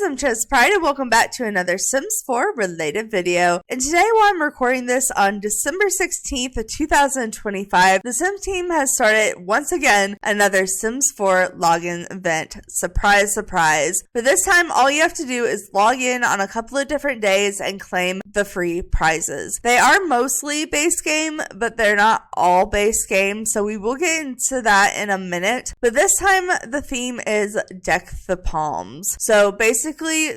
I'm ChezPride and welcome back to another Sims 4 related video. And today while I'm recording this on December 16th of 2025, the Sims team has started once again another Sims 4 login event. Surprise, surprise. But this time all you have to do is log in on a couple of different days and claim the free prizes. They are mostly base game, but they're not all base game, so we will get into that in a minute. But this time the theme is Deck the Palms. So basically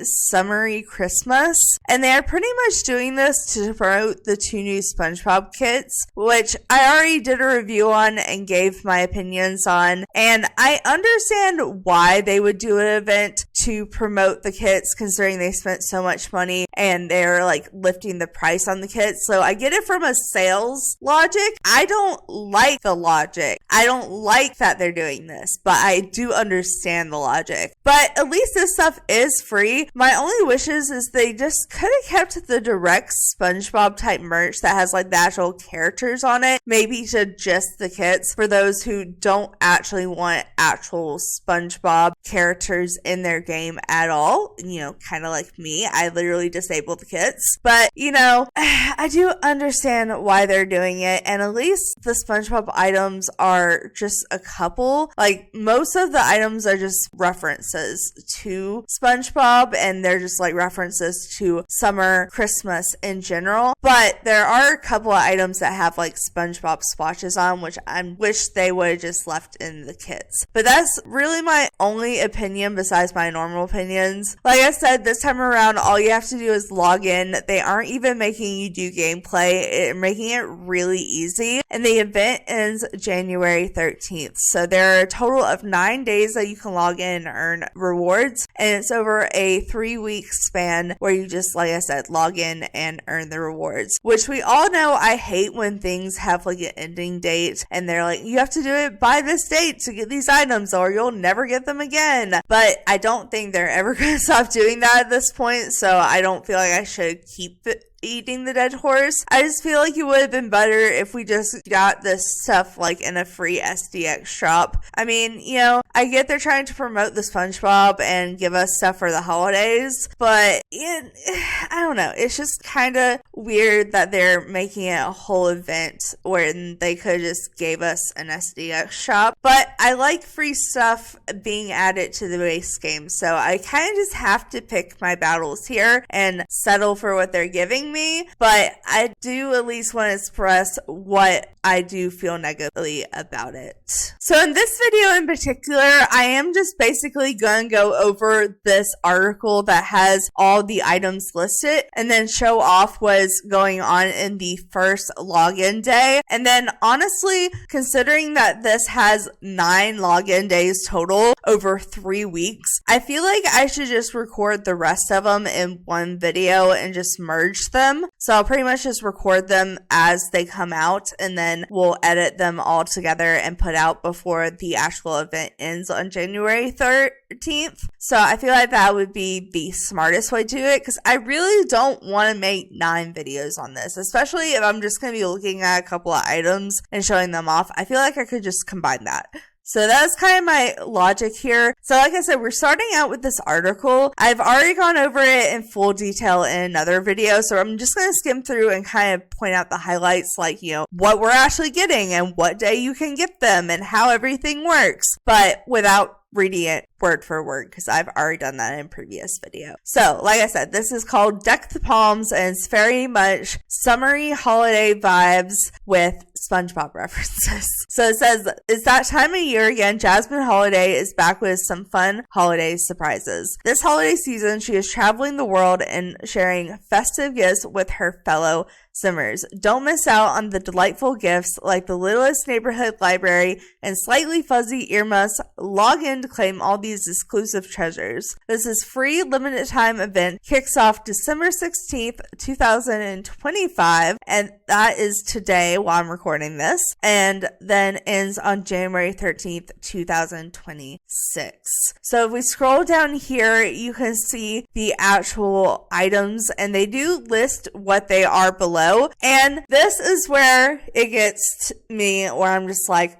summery Christmas, and they are pretty much doing this to promote the two new SpongeBob kits, which I already did a review on and gave my opinions on, and I understand why they would do an event to promote the kits considering they spent so much money and they're like lifting the price on the kits. So I get it from a sales logic. I don't like the logic. I don't like that they're doing this, but I do understand the logic. But at least this stuff is free. My only wishes is they just could have kept the direct SpongeBob type merch that has like the actual characters on it, maybe to just the kits for those who don't actually want actual SpongeBob characters in their game at all. You know, kind of like me, I literally disabled the kits. But you know, I do understand why they're doing it, and at least the SpongeBob items are just a couple. Like most of the items are just references to SpongeBob, and they're just like references to summer, Christmas in general. But there are a couple of items that have like SpongeBob swatches on, which I wish they would have just left in the kits. But that's really my only opinion besides my normal opinions. Like I said, this time around, all you have to do is log in. They aren't even making you do gameplay. They're making it really easy. And the event ends January 13th. So there are a total of 9 days that you can log in and earn rewards. And it's over a 3-week span where you just, like I said, log in and earn the rewards. Which we all know I hate when things have like an ending date and they're like, you have to do it by this date to get these items or you'll never get them again. But I don't think they're ever going to stop doing that at this point. So I don't feel like I should keep eating the dead horse. I just feel like it would have been better if we just got this stuff like in a free SDX shop. I mean, you know, I get they're trying to promote the SpongeBob and give us stuff for the holidays, but I don't know. It's just kind of weird that they're making it a whole event when they could just gave us an SDX shop. But I like free stuff being added to the base game, so I kind of just have to pick my battles here and settle for what they're giving me. But I do at least want to express what I do feel negatively about it. So in this video in particular, I am just basically going to go over this article that has all the items listed and then show off what's going on in the first login day. And then honestly, considering that this has 9 login days total over 3 weeks, I feel like I should just record the rest of them in one video and just merge them. So I'll pretty much just record them as they come out and then we'll edit them all together and put out before the actual event ends on January 13th. So I feel like that would be the smartest way to do it because I really don't want to make 9 videos on this, especially if I'm just going to be looking at a couple of items and showing them off. I feel like I could just combine that. So that's kind of my logic here. So like I said, we're starting out with this article. I've already gone over it in full detail in another video, so I'm just going to skim through and kind of point out the highlights, like, you know, what we're actually getting and what day you can get them and how everything works, but without reading it word for word because I've already done that in a previous video. So like I said, this is called Deck the Palms and it's very much summery holiday vibes with SpongeBob references. So it says, it's that time of year again. Jasmine Holiday is back with some fun holiday surprises. This holiday season, she is traveling the world and sharing festive gifts with her fellow Simmers. Don't miss out on the delightful gifts like the littlest neighborhood library and slightly fuzzy earmuffs. Log in to claim all these exclusive treasures. This is free limited time event. Kicks off December 16th, 2025, and that is today while I'm recording this, and then ends on January 13th, 2026. So if we scroll down here, you can see the actual items, and they do list what they are below. And this is where it gets to me, where I'm just like,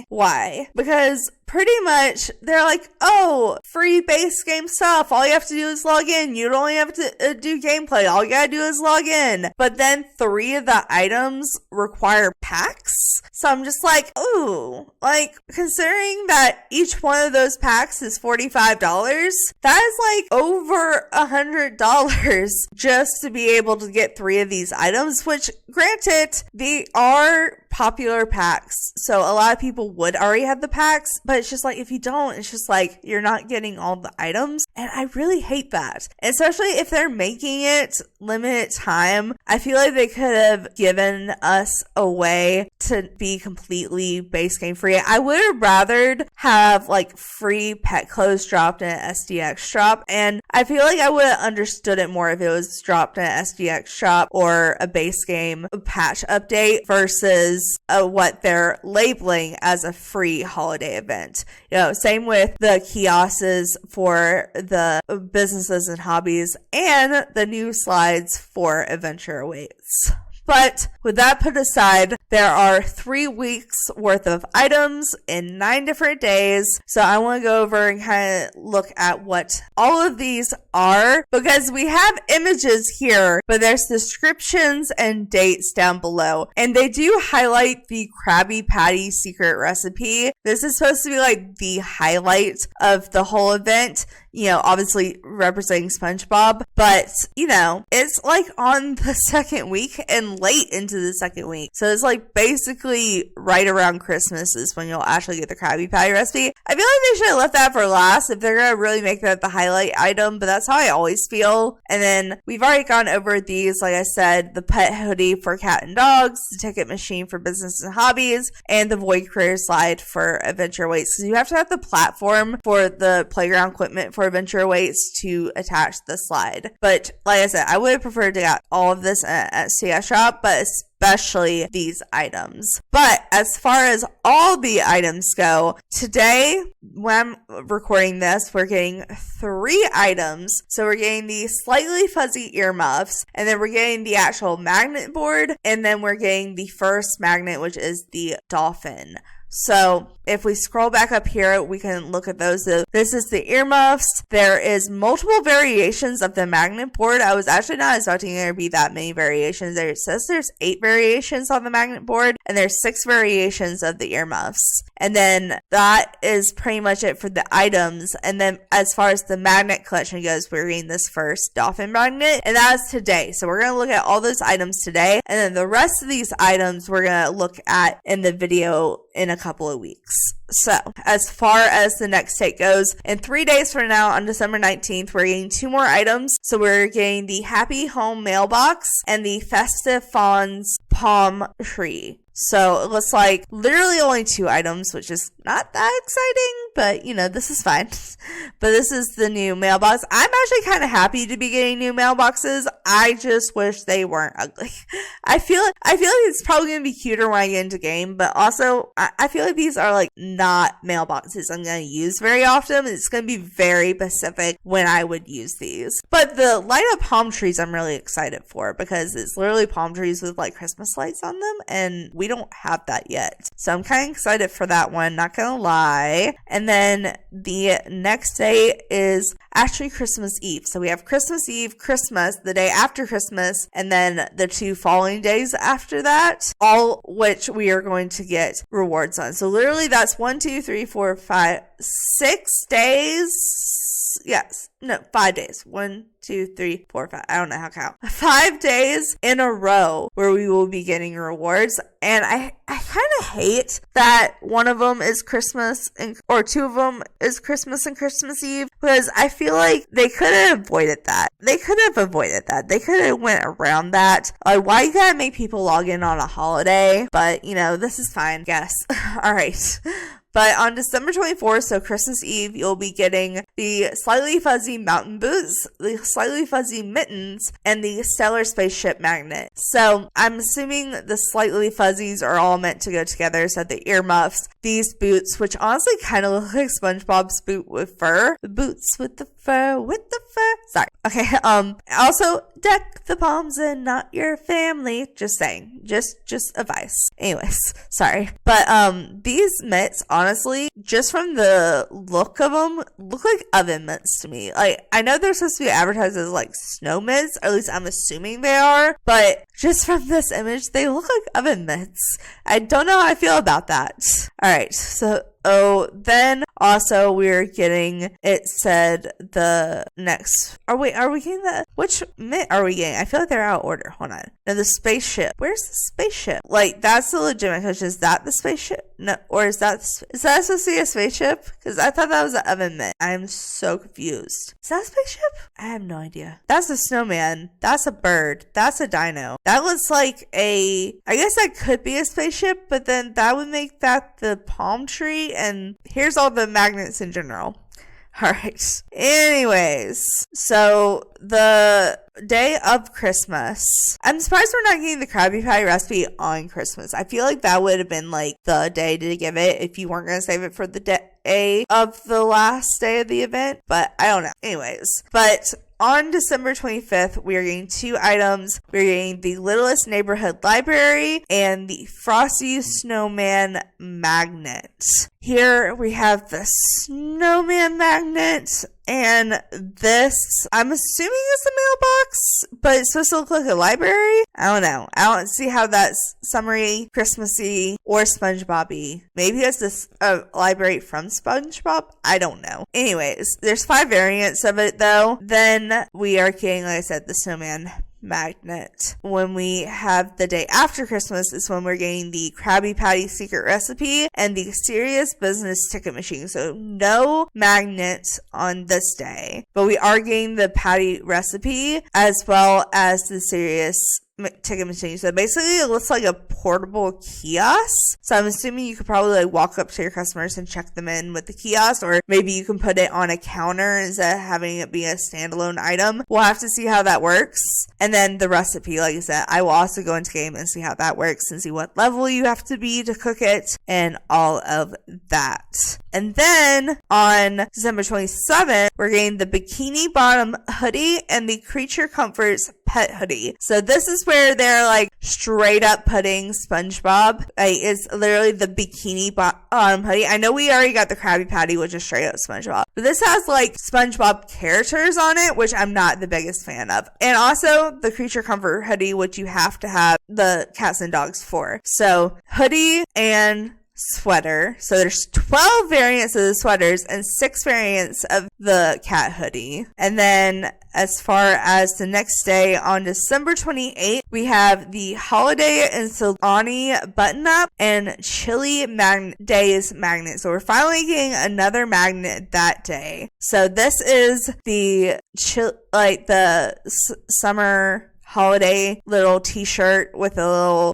Why? Because pretty much they're like, oh, free base game stuff. All you have to do is log in. You don't have to do gameplay. All you gotta do is log in. But then 3 of the items require packs. So I'm just like, ooh, like considering that each one of those packs is $45, that is like over $100 just to be able to get 3 of these items, which granted, they are popular packs. So a lot of people would already have the packs, but it's just like, if you don't, it's just like, you're not getting all the items. And I really hate that. Especially if they're making it limited time. I feel like they could have given us a way to be completely base game free. I would have rathered have like free pet clothes dropped in an SDX drop. And I feel like I would have understood it more if it was dropped in an SDX drop or a base game patch update versus what they're labeling as a free holiday event. You know, same with the kiosks for the businesses and hobbies and the new slides for Adventure Awaits. But with that put aside, there are 3 weeks worth of items in 9 different days. So I want to go over and kind of look at what all of these are, because we have images here, but there's descriptions and dates down below. And they do highlight the Krabby Patty secret recipe. This is supposed to be like the highlight of the whole event. You know, obviously representing SpongeBob, but you know, it's like on the 2nd week and late into the 2nd week. So it's like basically right around Christmas is when you'll actually get the Krabby Patty recipe. I feel like they should have left that for last if they're gonna really make that the highlight item, but that's how I always feel. And then we've already gone over these, like I said, the pet hoodie for cat and dogs, the ticket machine for business and hobbies, and the Void Career slide for Adventure Awaits. Because you have to have the platform for the playground equipment for Adventure Awaits to attach the slide. But like I said, I would have preferred to get all of this at CS Shop, but especially these items. But as far as all the items go, today when I'm recording this, we're getting 3 items. So we're getting the slightly fuzzy earmuffs, and then we're getting the actual magnet board, and then we're getting the first magnet, which is the dolphin. So if we scroll back up here, we can look at those. So this is the earmuffs. There is multiple variations of the magnet board. I was actually not expecting there to be that many variations. There it says there's 8 variations on the magnet board, and there's 6 variations of the earmuffs. And then that is pretty much it for the items. And then as far as the magnet collection goes, we're getting this first dolphin magnet, and that is today. So we're going to look at all those items today, and then the rest of these items we're going to look at in the video in a couple of weeks. So as far as the next date goes, in 3 days from now on December 19th, we're getting 2 more items. So we're getting the Happy Home mailbox and the Festive Fawns palm tree. So it looks like literally only 2 items, which is not that exciting, but you know, this is fine. But this is the new mailbox. I'm actually kind of happy to be getting new mailboxes. I just wish they weren't ugly. I feel like it's probably going to be cuter when I get into game, but also I feel like these are like not mailboxes I'm going to use very often. It's going to be very specific when I would use these. But the light up palm trees I'm really excited for, because it's literally palm trees with like Christmas lights on them, and we don't have that yet. So I'm kind of excited for that one, not gonna lie. And then the next day is actually Christmas Eve. So we have Christmas Eve, Christmas, the day after Christmas, and then the 2 following days after that, all which we are going to get rewards on. So literally that's 1, 2, 3, 4, 5, 6 days. Yes. No, 5 days. 1, 2, 3, 4, 5. I don't know how to count. 5 days in a row where we will be getting rewards. And I kind of hate that one of them is Christmas or 2 of them is Christmas and Christmas Eve, because I feel like they could have avoided that. They could have went around that. Like, why you gotta make people log in on a holiday? But, you know, this is fine, I guess. All right. But on December 24th, so Christmas Eve, you'll be getting the slightly fuzzy mountain boots, the slightly fuzzy mittens, and the stellar spaceship magnet. So I'm assuming the slightly fuzzies are all meant to go together. So the earmuffs, these boots, which honestly kind of look like SpongeBob's boot with fur. The boots with the fur, Sorry. Okay. Also deck the palms and not your family. Just saying. Just advice. Anyways, sorry. But these mitts, honestly, just from the look of them, look like oven mitts to me. Like, I know they're supposed to be advertised as like snow mitts, or at least I'm assuming they are, but just from this image, they look like oven mitts. I don't know how I feel about that. All right. So then also we're getting, it said the next, are we getting that? Which mitt are we getting? I feel like they're out of order. Hold on. No, the spaceship. Where's the spaceship? Like, that's the legitimate question. Is that the spaceship? No, or is that supposed to be a spaceship? Because I thought that was an oven mitt. I'm so confused. Is that a spaceship? I have no idea. That's a snowman. That's a bird. That's a dino. That looks like I guess that could be a spaceship, but then that would make that the palm tree, and here's all the magnets in general. All right. Anyways, so the day of Christmas, I'm surprised we're not getting the Krabby Patty recipe on Christmas. I feel like that would have been like the day to give it if you weren't going to save it for the day of the last day of the event, but I don't know. Anyways, but on December 25th, we are getting 2 items. We're getting the Littlest Neighborhood Library and the Frosty Snowman Magnet. Here we have the Snowman Magnet, and this, I'm assuming is a mailbox, but it's supposed to look like a library? I don't know. I don't see how that's summery, Christmassy, or SpongeBob-y. Maybe it's a library from SpongeBob? I don't know. Anyways, there's 5 variants of it though. Then we are getting, like I said, the Snowman Magnet. When we have the day after Christmas is when we're getting the Krabby Patty secret recipe and the Serious Business ticket machine. So no magnets on this day, but we are getting the patty recipe as well as the Serious ticket machine. So basically it looks like a portable kiosk. So I'm assuming you could probably like walk up to your customers and check them in with the kiosk, or maybe you can put it on a counter instead of having it be a standalone item. We'll have to see how that works. And then the recipe, like I said, I will also go into game and see how that works and see what level you have to be to cook it and all of that. And then on December 27th, we're getting the Bikini Bottom hoodie and the Creature Comforts pet hoodie. So this is where they're like straight up putting SpongeBob. It's literally the Bikini Bottom hoodie. I know we already got the Krabby Patty, which is straight up SpongeBob, but this has like SpongeBob characters on it, which I'm not the biggest fan of. And also the Creature Comfort hoodie, which you have to have the cats and dogs for. So hoodie and sweater. So there's 12 variants of the sweaters and 6 variants of the cat hoodie. And then as far as the next day on December 28th, we have the Holiday and Solani button up and Chili Days magnet. So we're finally getting another magnet that day. So this is the summer holiday little t-shirt with a little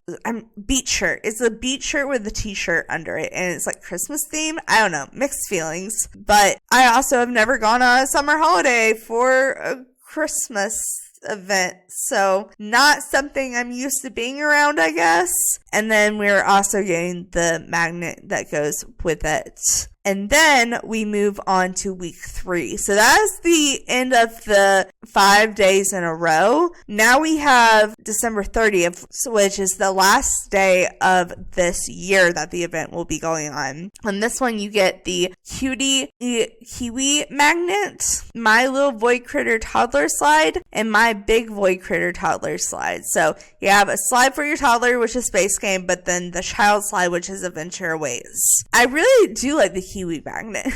beach shirt. It's a beach shirt with a t-shirt under it, and it's like Christmas themed. I don't know, mixed feelings. But I also have never gone on a summer holiday for a Christmas event, so not something I'm used to being around, I guess. And then we're also getting the magnet that goes with it. And then we move on to week 3. So that's the end of the 5 days in a row. Now we have December 30th, which is the last day of this year that the event will be going on. On this one, you get the Cutie Kiwi magnet, My Little Void Critter Toddler slide, and My Big Void Critter Toddler slide. So you have a slide for your toddler, which is Space Game, but then the child slide, which is Adventure Awaits. I really do like the Kiwi magnet.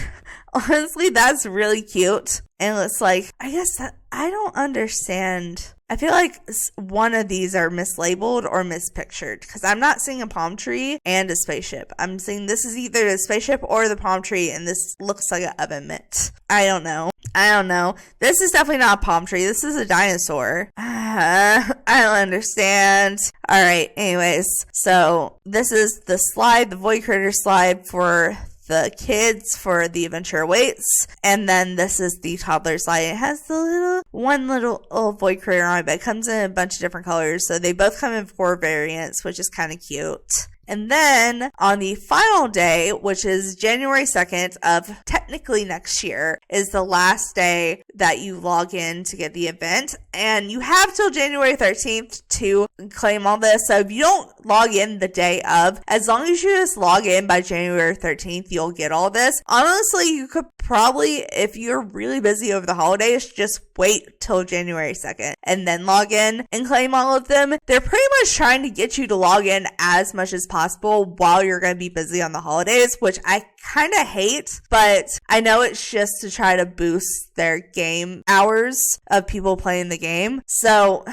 Honestly, that's really cute. And it's like, I guess that I don't understand. I feel like one of these are mislabeled or mispictured because I'm not seeing a palm tree and a spaceship. I'm seeing this is either the spaceship or the palm tree, and this looks like an oven mitt. I don't know. This is definitely not a palm tree. This is a dinosaur. I don't understand. All right. Anyways, so this is the slide, the Void Critter slide for the kids for The Adventure Awaits. And then this is the toddler slide. It has the one little void creator on it, but it comes in a bunch of different colors. So they both come in 4 variants, which is kind of cute. And then on the final day, which is January 2nd of technically next year, is the last day that you log in to get the event. And you have till January 13th to claim all this. So if you don't log in the day of, as long as you just log in by January 13th, you'll get all this. Honestly, you could probably, if you're really busy over the holidays, just wait till January 2nd and then log in and claim all of them. They're pretty much trying to get you to log in as much as possible while you're going to be busy on the holidays, which I kind of hate, but I know it's just to try to boost their game hours of people playing the game. So,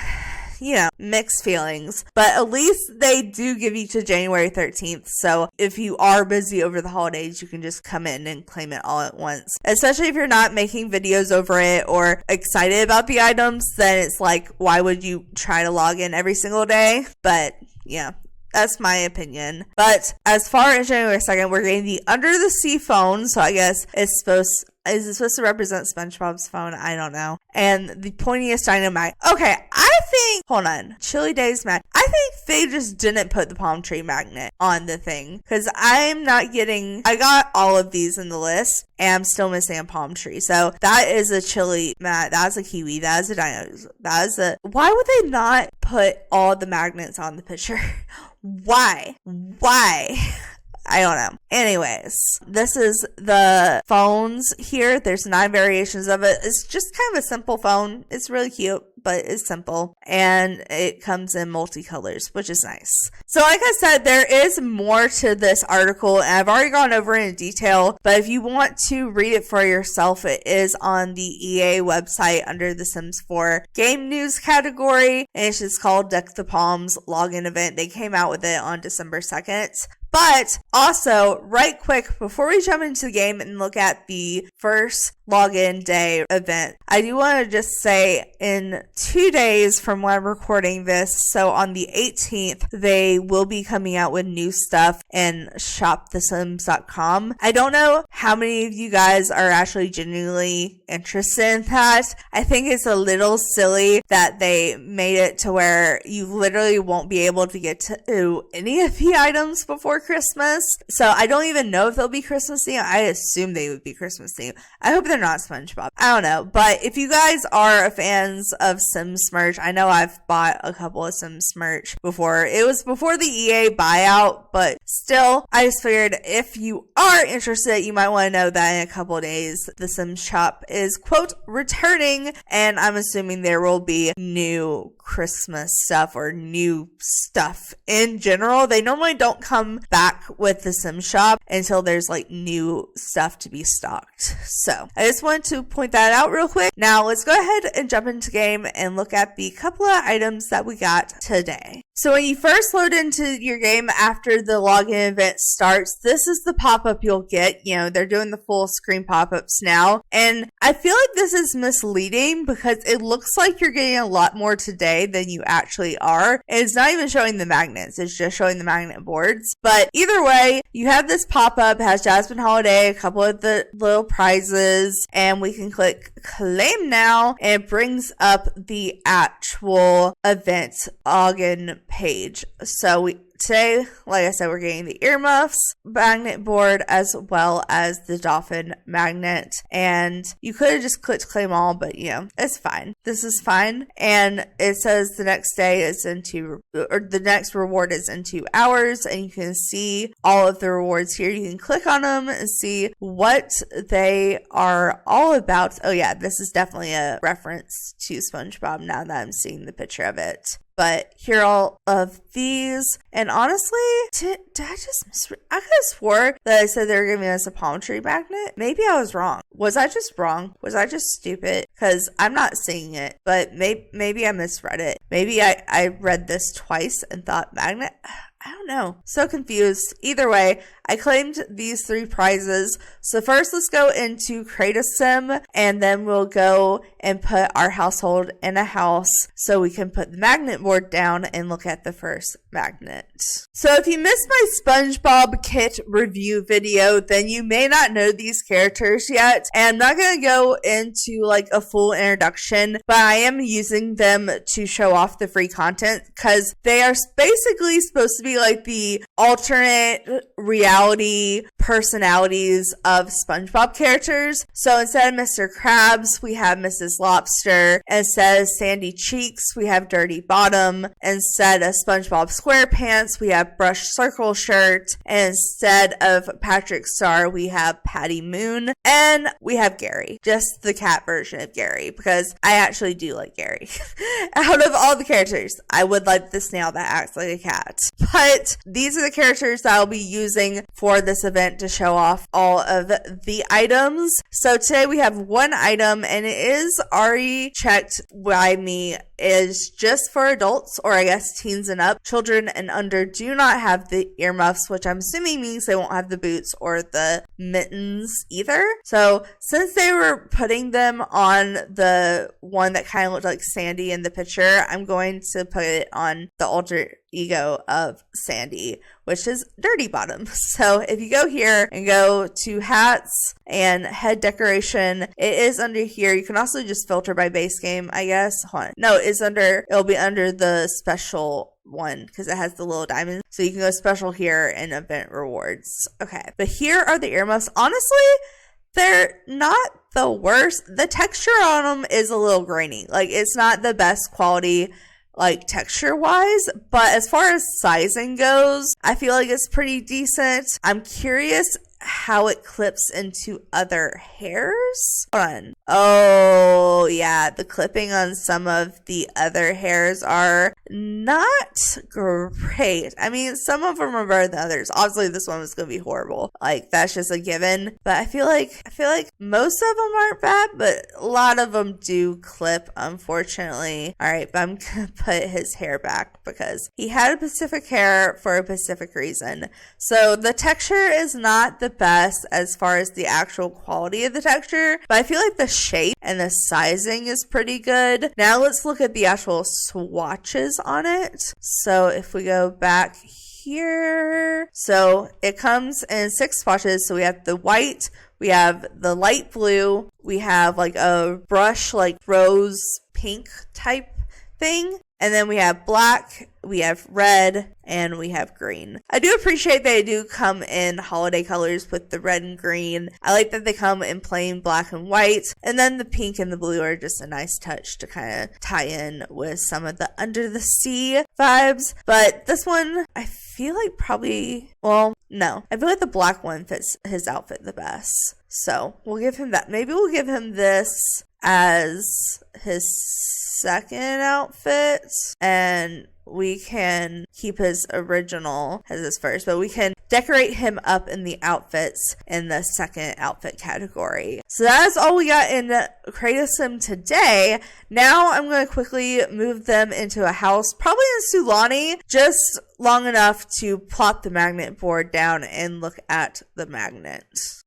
you know, mixed feelings, but at least they do give you to January 13th. So if you are busy over the holidays, you can just come in and claim it all at once. Especially if you're not making videos over it or excited about the items, then it's like, why would you try to log in every single day? But yeah, that's my opinion. But as far as January 2nd, we're getting the Under the Sea phone. So I guess is it supposed to represent SpongeBob's phone? I don't know. And the pointiest dynamite. Okay, hold on. Chili Days magnet. I think they just didn't put the palm tree magnet on the thing. Because I got all of these in the list, and I'm still missing a palm tree. So that is a chili mat. That's a kiwi. That is a dino. Why would they not put all the magnets on the picture? Why? I don't know. Anyways, this is the phones here. There's 9 variations of it. It's just kind of a simple phone. It's really cute, but it's simple. And it comes in multicolors, which is nice. So like I said, there is more to this article, and I've already gone over it in detail. But if you want to read it for yourself, it is on the EA website under the Sims 4 game news category. And it's just called Deck the Palms Login Event. They came out with it on December 2nd. But also, right quick, before we jump into the game and look at the first login day event, I do want to just say in 2 days from when I'm recording this, so on the 18th, they will be coming out with new stuff in shopthesims.com. I don't know how many of you guys are actually genuinely interested in that. I think it's a little silly that they made it to where you literally won't be able to get to any of the items before Christmas. So I don't even know if they'll be Christmas themed. I assume they would be Christmas themed. I hope they're not SpongeBob. I don't know. But if you guys are fans of Sims merch, I know I've bought a couple of Sims merch before. It was before the EA buyout, but still, I just figured if you are interested, you might want to know that in a couple of days, the Sims shop is, quote, returning, and I'm assuming there will be new Christmas stuff or new stuff in general. They normally don't come back with the Sim shop until there's like new stuff to be stocked. So I just wanted to point that out real quick. Now let's go ahead and jump into game and look at the couple of items that we got today. So when you first load into your game after the login event starts, this is the pop-up you'll get. You know, they're doing the full screen pop-ups now. And I feel like this is misleading because it looks like you're getting a lot more today than you actually are. And it's not even showing the magnets. It's just showing the magnet boards. But either way, you have this pop-up, has Jasmine Holiday, a couple of the little prizes, and we can click claim now, and it brings up the actual event login page. So today, like I said, we're getting the earmuffs magnet board as well as the dolphin magnet. And you could have just clicked claim all, but you know, it's fine. This is fine. And it says the next day is the next reward is in 2 hours. And you can see all of the rewards here. You can click on them and see what they are all about. Oh yeah, this is definitely a reference to SpongeBob now that I'm seeing the picture of it. But here are all of these. And honestly, did I just I could have swore that I said they were giving us a palm tree magnet. Maybe I was wrong. Was I just wrong? Was I just stupid? Because I'm not seeing it. But maybe I misread it. Maybe I read this twice and thought magnet. I don't know. So confused. Either way, I claimed these 3 prizes. So first, let's go into Create a Sim, and then we'll go and put our household in a house so we can put the magnet board down and look at the first magnet. So if you missed my SpongeBob kit review video, then you may not know these characters yet. And I'm not going to go into like a full introduction, but I am using them to show off the free content because they are basically supposed to be like the alternate reality personalities of SpongeBob characters. So instead of Mr. Krabs, we have Mrs. Lobster. Instead of Sandy Cheeks, we have Dirty Bottom. Instead of SpongeBob SquarePants, we have Brush Circle Shirt. And instead of Patrick Star, we have Patty Moon. And we have Gary, just the cat version of Gary, because I actually do like Gary. Out of all the characters, I would like the snail that acts like a cat. But these are the characters that I'll be using for this event to show off all of the items. So today we have one item, and it is already checked by me, is just for adults, or I guess teens and up. Children and under do not have the earmuffs, which I'm assuming means they won't have the boots or the mittens either. So since they were putting them on the one that kind of looked like Sandy in the picture, I'm going to put it on the alter ego of Sandy, which is Dirty Bottom. So if you go here and go to hats and head decoration, it is under here. You can also just filter by base game, I guess. Hold on. No, it'll be under the special one because it has the little diamond. So you can go special here and event rewards. Okay, but here are the earmuffs. Honestly, they're not the worst. The texture on them is a little grainy. Like, it's not the best quality, like, texture wise, but as far as sizing goes, I feel like it's pretty decent. I'm curious how it clips into other hairs. Hold on. Oh, yeah, the clipping on some of the other hairs are not great. I mean, some of them are better than others. Obviously, this one was going to be horrible. Like, that's just a given. But I feel like most of them aren't bad, but a lot of them do clip, unfortunately. All right, but I'm going to put his hair back because he had a specific hair for a specific reason. So the texture is not the best as far as the actual quality of the texture, but I feel like the shape and the sizing is pretty good. Now let's look at the actual swatches on it. So if we go back here, so it comes in 6 swatches. So we have the white, we have the light blue, we have like a brush like rose pink type thing, and then we have black, we have red, and we have green. I do appreciate they do come in holiday colors with the red and green. I like that they come in plain black and white, and then the pink and the blue are just a nice touch to kind of tie in with some of the under the sea vibes. But this one, I feel like probably, well, no, I feel like the black one fits his outfit the best. So we'll give him that. Maybe we'll give him this as his second outfit, and we can keep his original as his first, but we can decorate him up in the outfits in the second outfit category. So that's all we got in Create a Sim today. Now I'm going to quickly move them into a house, probably in Sulani, just long enough to plop the magnet board down and look at the magnet.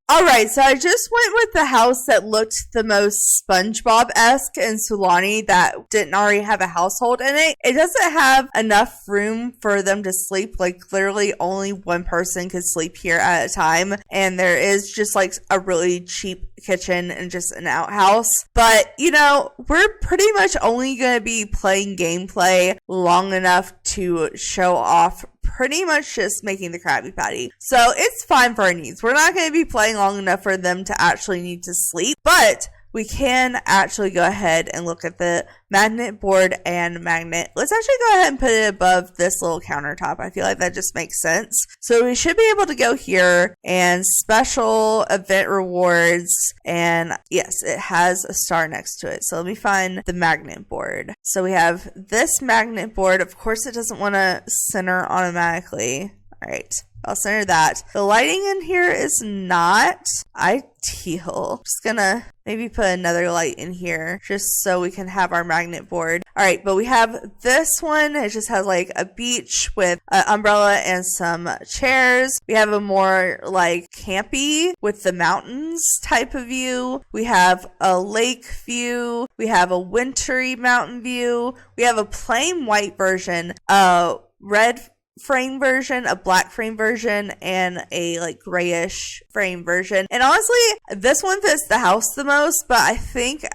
Alright, so I just went with the house that looked the most SpongeBob-esque in Sulani that didn't already have a household in it. It doesn't have enough room for them to sleep. Like, literally only one person could sleep here at a time. And there is just like a really cheap kitchen and just an outhouse. But, you know, we're pretty much only going to be playing gameplay long enough to show off pretty much just making the Krabby Patty. So it's fine for our needs. We're not going to be playing long enough for them to actually need to sleep, but we can actually go ahead and look at the magnet board and magnet. Let's actually go ahead and put it above this little countertop. I feel like that just makes sense. So we should be able to go here and special event rewards. And yes, it has a star next to it. So let me find the magnet board. So we have this magnet board. Of course, it doesn't want to center automatically. All right, I'll center that. The lighting in here is not ideal. Just gonna maybe put another light in here just so we can have our magnet board. All right, but we have this one. It just has like a beach with an umbrella and some chairs. We have a more like campy with the mountains type of view. We have a lake view. We have a wintry mountain view. We have a plain white version, a red frame version, a black frame version, and a like grayish frame version. And honestly, this one fits the house the most, but I think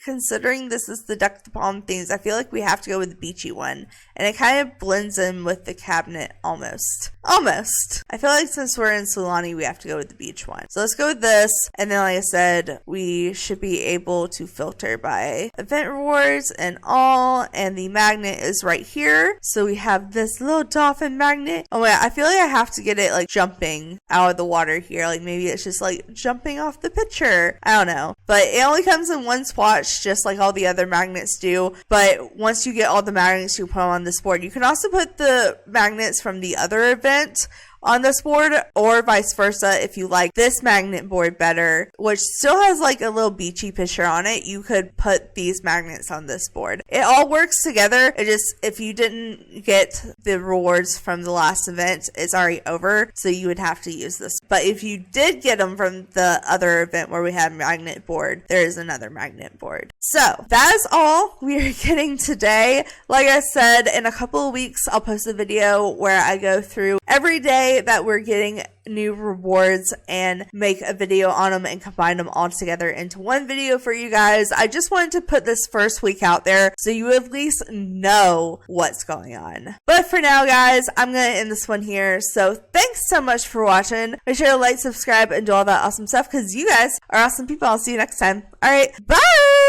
considering this is the deck the palm themes, I feel like we have to go with the beachy one. And it kind of blends in with the cabinet almost. I feel like since we're in Sulani, we have to go with the beach one. So let's go with this. And then like I said, we should be able to filter by event rewards and all. And the magnet is right here. So we have this little dolphin magnet. Oh wait, I feel like I have to get it like jumping out of the water here. Like maybe it's just like jumping off the picture. I don't know. But it only comes in one swatch, just like all the other magnets do. But once you get all the magnets, you put them on this board. You can also put the magnets from the other event on this board, or vice versa. If you like this magnet board better, which still has like a little beachy picture on it, you could put these magnets on this board. It all works together. It just, if you didn't get the rewards from the last event, it's already over, so you would have to use this. But if you did get them from the other event where we had magnet board, there is another magnet board. So that is all we are getting today. Like I said, in a couple of weeks, I'll post a video where I go through every day that we're getting new rewards and make a video on them and combine them all together into one video for you guys. I just wanted to put this first week out there so you at least know what's going on. But for now, guys, I'm going to end this one here. So thanks so much for watching. Make sure to like, subscribe, and do all that awesome stuff because you guys are awesome people. I'll see you next time. All right, bye!